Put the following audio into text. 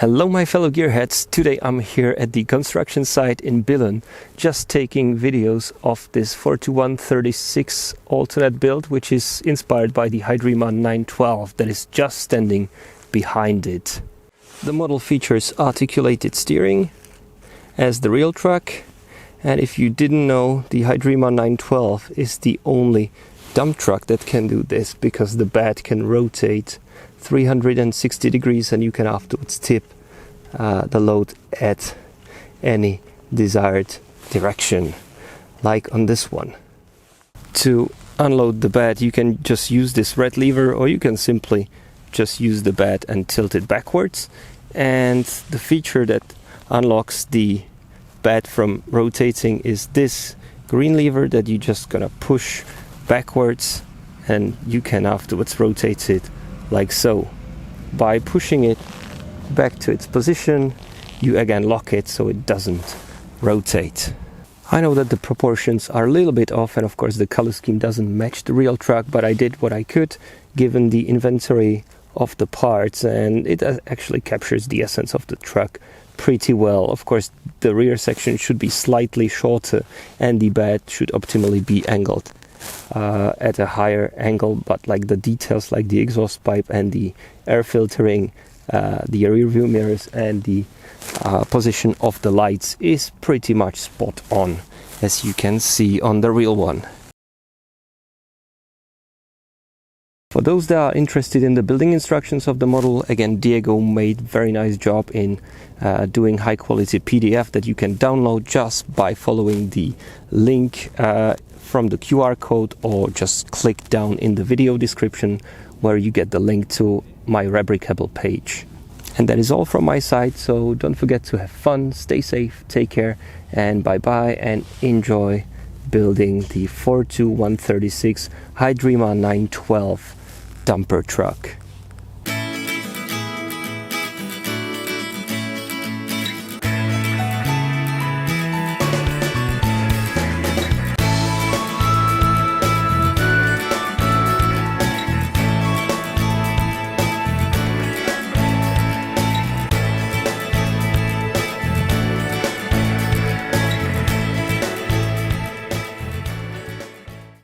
Hello my fellow gearheads, today I'm here at the construction site in Billund just taking videos of this 42136 alternate build, which is inspired by the Hydrima 912 that is just standing behind it. The model features articulated steering as the real truck, and if you didn't know, the Hydrima 912 is the only dump truck that can do this because the bed can rotate 360 degrees and you can afterwards tip the load at any desired direction, like on this one. To unload the bed you can just use this red lever, or you can simply just use the bed and tilt it backwards, and the feature that unlocks the bed from rotating is this green lever that you just gonna push backwards and you can afterwards rotate it like so. By pushing it back to its position, you again lock it so it doesn't rotate. I know that the proportions are a little bit off and of course the color scheme doesn't match the real truck, but I did what I could given the inventory of the parts, and it actually captures the essence of the truck pretty well. Of course the rear section should be slightly shorter and the bed should optimally be angled at a higher angle, but like the details like the exhaust pipe and the air filtering, the rear view mirrors and the position of the lights is pretty much spot on, as you can see on the real one. For those that are interested in the building instructions of the model, again Diego made very nice job in doing high quality PDF that you can download just by following the link from the QR code, or just click down in the video description where you get the link to my Rebricable page. And that is all from my side, so don't forget to have fun, stay safe, take care, and bye bye, and enjoy building the 42136 Hydrima 912 dumper truck.